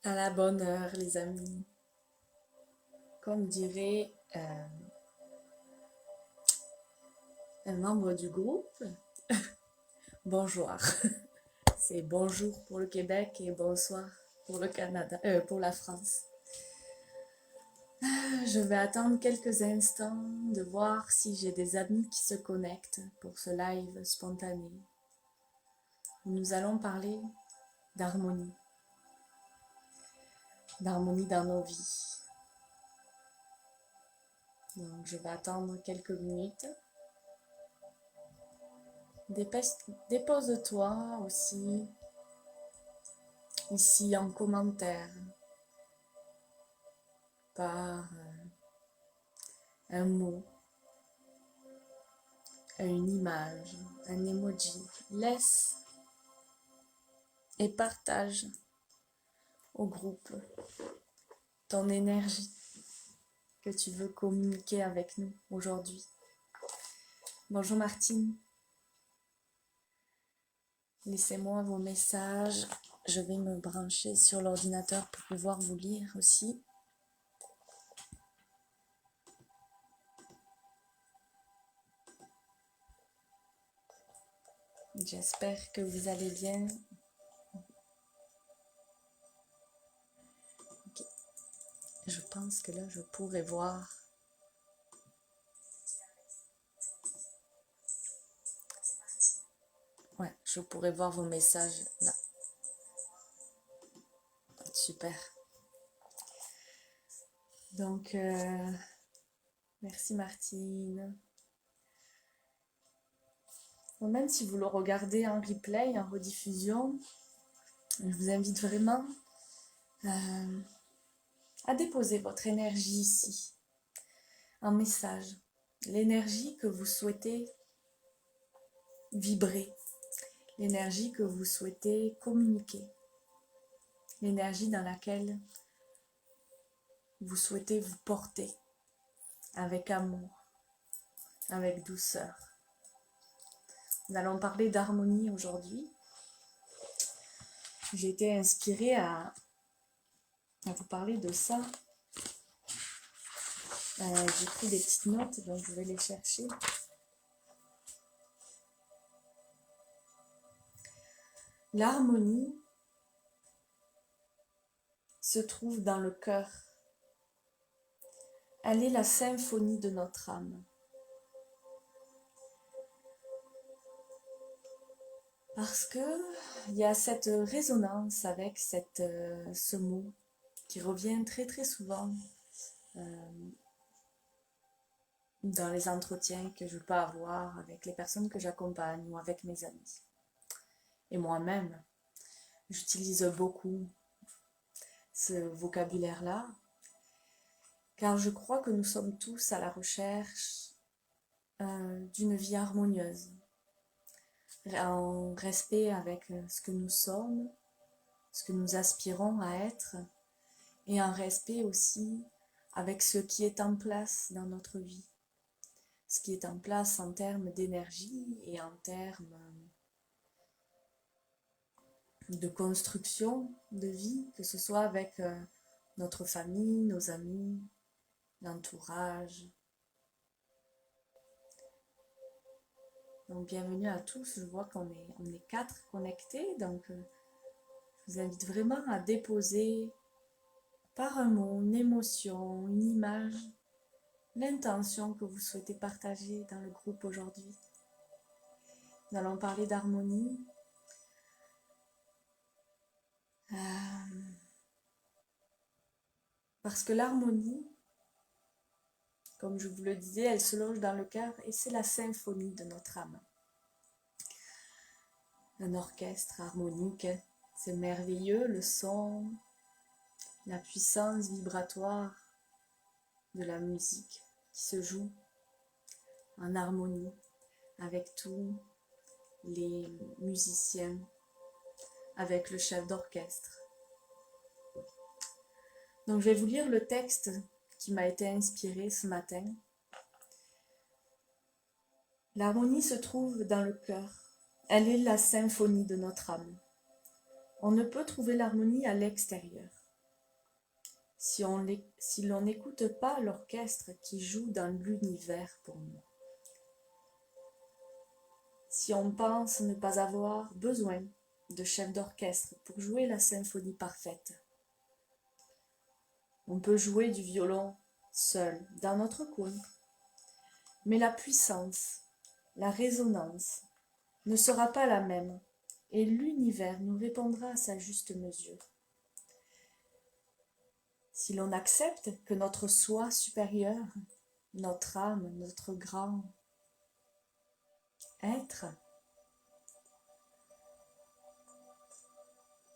À la bonne heure, les amis. Comme dirait un membre du groupe, bonjour. C'est bonjour pour le Québec et bonsoir pour le Canada, pour la France. Je vais attendre quelques instants de voir si j'ai des amis qui se connectent pour ce live spontané. Nous allons parler d'harmonie. D'harmonie dans nos vies. Donc je vais attendre quelques minutes. Dépose-toi aussi ici en commentaire par un mot, une image, un emoji. Laisse et partage au groupe ton énergie que tu veux communiquer avec nous aujourd'hui. Bonjour Martine. Laissez-moi vos messages. Je vais me brancher sur l'ordinateur pour pouvoir vous lire aussi. J'espère que vous allez bien. Okay. Je pense que là, je pourrais voir. Ouais, je pourrais voir vos messages là. Super. Donc, merci Martine. Bon, même si vous le regardez en replay, en rediffusion, je vous invite vraiment à déposer votre énergie ici, en message. L'énergie que vous souhaitez vibrer, l'énergie que vous souhaitez communiquer, l'énergie dans laquelle vous souhaitez vous porter avec amour, avec douceur. Nous allons parler d'harmonie aujourd'hui. J'ai été inspirée à vous parler de ça. J'ai pris des petites notes, donc je vais les chercher. L'harmonie se trouve dans le cœur. Elle est la symphonie de notre âme. Parce que il y a cette résonance avec ce mot qui revient très très souvent dans les entretiens que je peux avoir avec les personnes que j'accompagne ou avec mes amis. Et moi-même, j'utilise beaucoup ce vocabulaire-là, car je crois que nous sommes tous à la recherche d'une vie harmonieuse, en respect avec ce que nous sommes, ce que nous aspirons à être, et en respect aussi avec ce qui est en place dans notre vie, ce qui est en place en termes d'énergie et en termes de construction de vie, que ce soit avec notre famille, nos amis, l'entourage. Donc bienvenue à tous, je vois qu'on est 4 connectés, donc je vous invite vraiment à déposer par un mot, une émotion, une image, l'intention que vous souhaitez partager dans le groupe aujourd'hui. Nous allons parler d'harmonie. Parce que l'harmonie, comme je vous le disais, elle se loge dans le cœur et c'est la symphonie de notre âme. Un orchestre harmonique, c'est merveilleux, le son, la puissance vibratoire de la musique qui se joue en harmonie avec tous les musiciens, avec le chef d'orchestre. Donc je vais vous lire le texte qui m'a été inspiré ce matin. L'harmonie se trouve dans le cœur. Elle est la symphonie de notre âme. On ne peut trouver l'harmonie à l'extérieur. si l'on n'écoute pas l'orchestre qui joue dans l'univers pour nous. Si on pense ne pas avoir besoin de chef d'orchestre pour jouer la symphonie parfaite, on peut jouer du violon seul dans notre coin. Mais la puissance, la résonance ne sera pas la même et l'univers nous répondra à sa juste mesure. Si l'on accepte que notre soi supérieur, notre âme, notre grand être,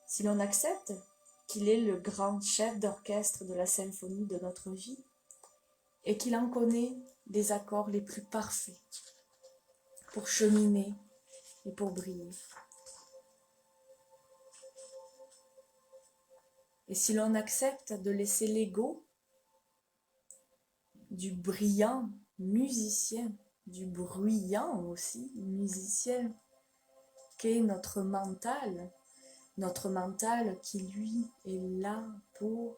si l'on accepte qu'il est le grand chef d'orchestre de la symphonie de notre vie et qu'il en connaît les accords les plus parfaits pour cheminer et pour briller. Et si l'on accepte de laisser l'ego du brillant musicien, du bruyant aussi musicien, qu'est notre mental qui lui est là pour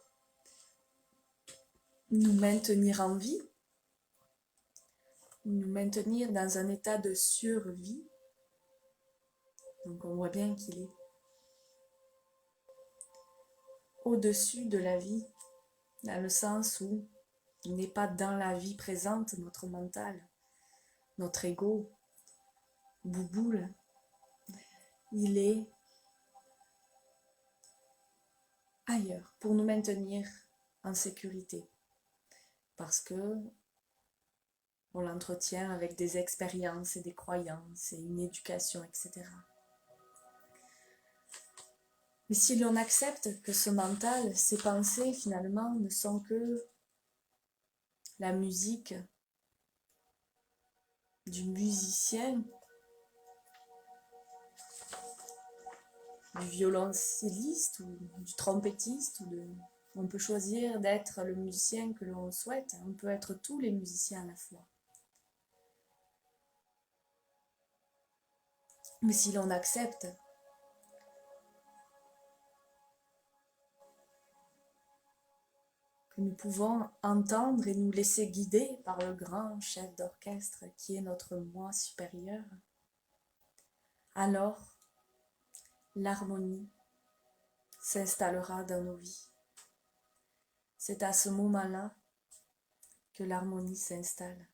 nous maintenir en vie, nous maintenir dans un état de survie. Donc on voit bien qu'il est au-dessus de la vie, dans le sens où il n'est pas dans la vie présente, notre mental, notre ego, bouboule. Il est ailleurs pour nous maintenir en sécurité. Parce que on l'entretient avec des expériences et des croyances et une éducation, etc. Mais si l'on accepte que ce mental, ces pensées finalement ne sont que la musique du musicien, du violoncelliste ou du trompettiste, on peut choisir d'être le musicien que l'on souhaite, on peut être tous les musiciens à la fois. Mais si l'on accepte que nous pouvons entendre et nous laisser guider par le grand chef d'orchestre qui est notre moi supérieur, alors l'harmonie s'installera dans nos vies. C'est à ce moment-là que l'harmonie s'installe.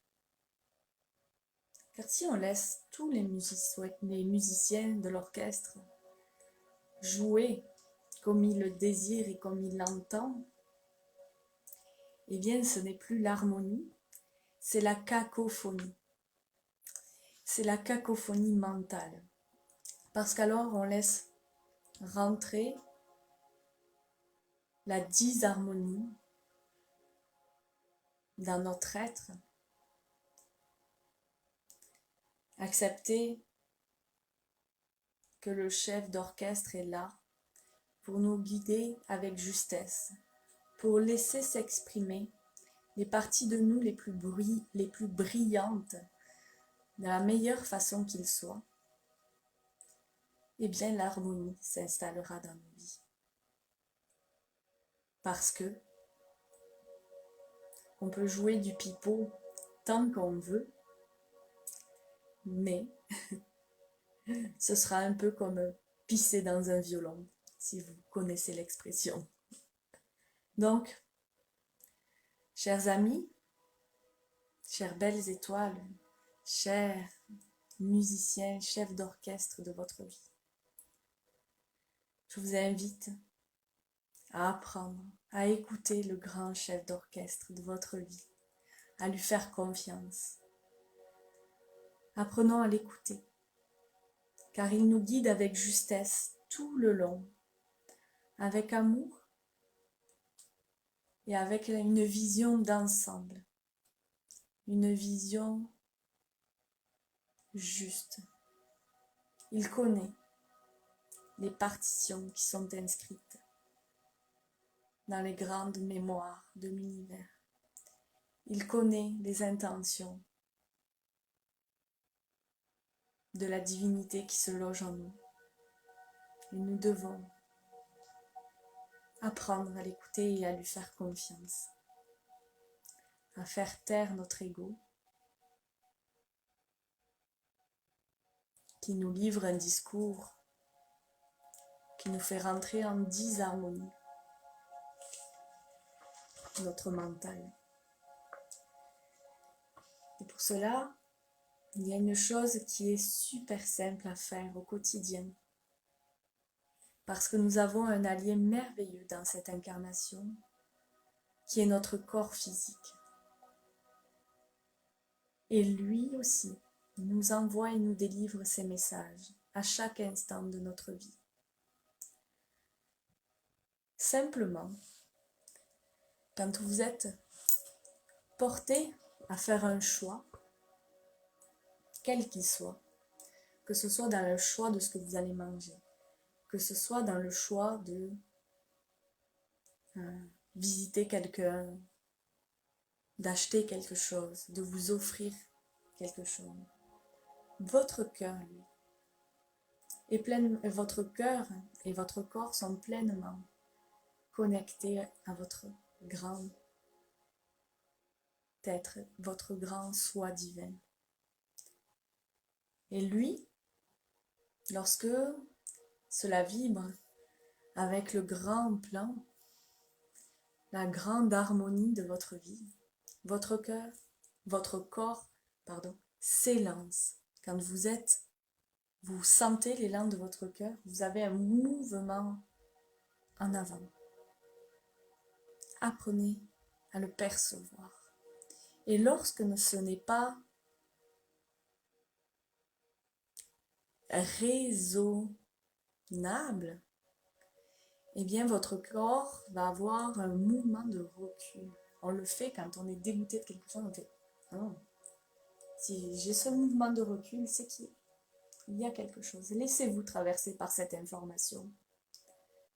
Car si on laisse tous les musiciens de l'orchestre jouer comme ils le désirent et comme ils l'entendent, eh bien ce n'est plus l'harmonie, c'est la cacophonie. C'est la cacophonie mentale. Parce qu'alors on laisse rentrer la disharmonie dans notre être. Accepter que le chef d'orchestre est là pour nous guider avec justesse, pour laisser s'exprimer les parties de nous les plus brillantes, de la meilleure façon qu'il soit, eh bien l'harmonie s'installera dans nos vies. Parce que on peut jouer du pipeau tant qu'on veut, mais ce sera un peu comme pisser dans un violon, si vous connaissez l'expression. Donc, chers amis, chères belles étoiles, chers musiciens, chefs d'orchestre de votre vie, je vous invite à apprendre, à écouter le grand chef d'orchestre de votre vie, à lui faire confiance. Apprenons à l'écouter, car il nous guide avec justesse tout le long, avec amour et avec une vision d'ensemble, une vision juste. Il connaît les partitions qui sont inscrites dans les grandes mémoires de l'univers. Il connaît les intentions de la divinité qui se loge en nous. Et nous devons apprendre à l'écouter et à lui faire confiance, à faire taire notre ego qui nous livre un discours qui nous fait rentrer en disharmonie, notre mental. Et pour cela, il y a une chose qui est super simple à faire au quotidien, parce que nous avons un allié merveilleux dans cette incarnation, qui est notre corps physique. Et lui aussi nous envoie et nous délivre ces messages à chaque instant de notre vie. Simplement, quand vous êtes porté à faire un choix, quel qu'il soit, que ce soit dans le choix de ce que vous allez manger, que ce soit dans le choix de visiter quelqu'un, d'acheter quelque chose, de vous offrir quelque chose. Votre cœur, lui, est plein, votre cœur et votre corps sont pleinement connectés à votre grand être, votre grand soi divin. Et lui, lorsque cela vibre avec le grand plan, la grande harmonie de votre vie, votre cœur, votre corps, s'élance. Quand vous sentez l'élan de votre cœur, vous avez un mouvement en avant. Apprenez à le percevoir. Et lorsque ce n'est pas raisonnable, eh bien votre corps va avoir un mouvement de recul. On le fait quand on est dégoûté de quelque chose, on fait « Non, si j'ai ce mouvement de recul, c'est qu'il y a quelque chose. » Laissez-vous traverser par cette information.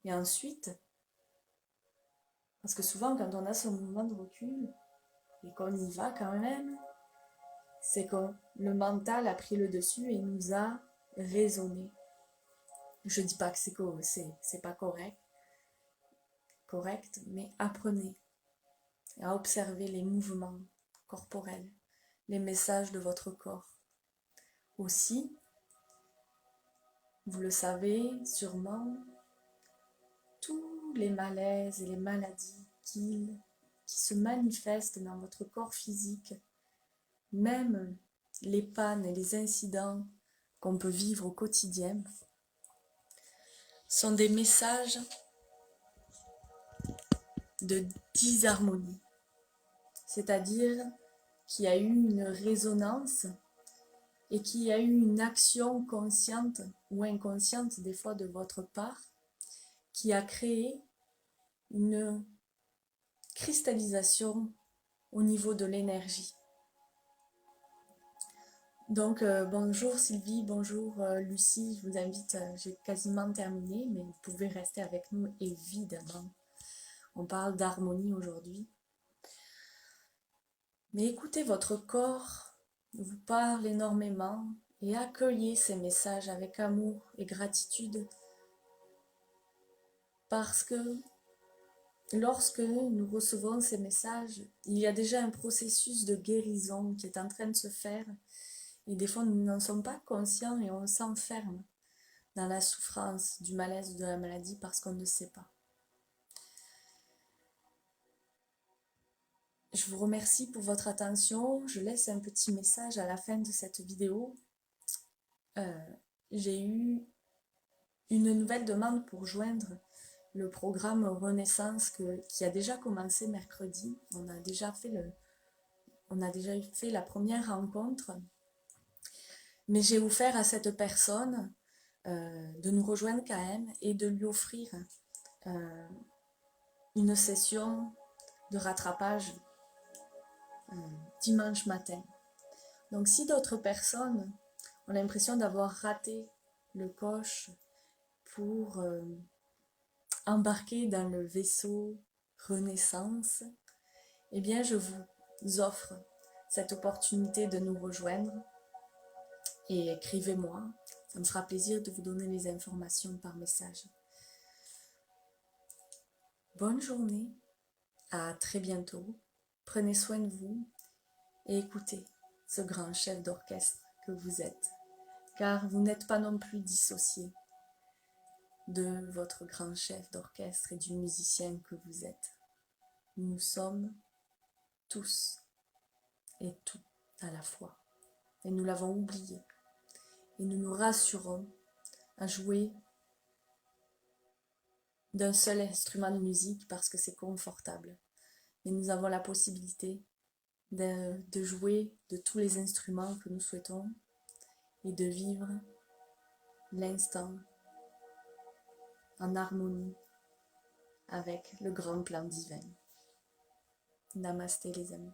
Et ensuite, parce que souvent quand on a ce mouvement de recul et qu'on y va quand même, c'est que le mental a pris le dessus et nous a raisonné. Je dis pas que c'est pas correct, mais apprenez à observer les mouvements corporels, les messages de votre corps. Aussi, vous le savez sûrement, tous les malaises et les maladies qui se manifestent dans votre corps physique, même les pannes et les incidents qu'on peut vivre au quotidien, sont des messages de disharmonie. C'est-à-dire qu'il y a eu une résonance et qu'il y a eu une action consciente ou inconsciente des fois de votre part qui a créé une cristallisation au niveau de l'énergie. Donc bonjour Sylvie, bonjour Lucie, je vous invite, j'ai quasiment terminé, mais vous pouvez rester avec nous évidemment. On parle d'harmonie aujourd'hui. Mais écoutez, votre corps vous parle énormément et accueillez ces messages avec amour et gratitude. Parce que lorsque nous recevons ces messages, il y a déjà un processus de guérison qui est en train de se faire. Et des fois, nous n'en sommes pas conscients et on s'enferme dans la souffrance, du malaise ou de la maladie parce qu'on ne sait pas. Je vous remercie pour votre attention. Je laisse un petit message à la fin de cette vidéo. J'ai eu une nouvelle demande pour joindre le programme Renaissance qui a déjà commencé mercredi. On a déjà fait la première rencontre. Mais j'ai offert à cette personne de nous rejoindre quand même et de lui offrir une session de rattrapage dimanche matin. Donc si d'autres personnes ont l'impression d'avoir raté le coche pour embarquer dans le vaisseau Renaissance, eh bien je vous offre cette opportunité de nous rejoindre et écrivez-moi, ça me fera plaisir de vous donner les informations par message. Bonne journée, à très bientôt. Prenez soin de vous et écoutez ce grand chef d'orchestre que vous êtes, car vous n'êtes pas non plus dissocié de votre grand chef d'orchestre et du musicien que vous êtes. Nous sommes tous et tout à la fois, et nous l'avons oublié, et nous nous rassurons à jouer d'un seul instrument de musique parce que c'est confortable. Et nous avons la possibilité de jouer de tous les instruments que nous souhaitons et de vivre l'instant en harmonie avec le grand plan divin. Namasté les amis.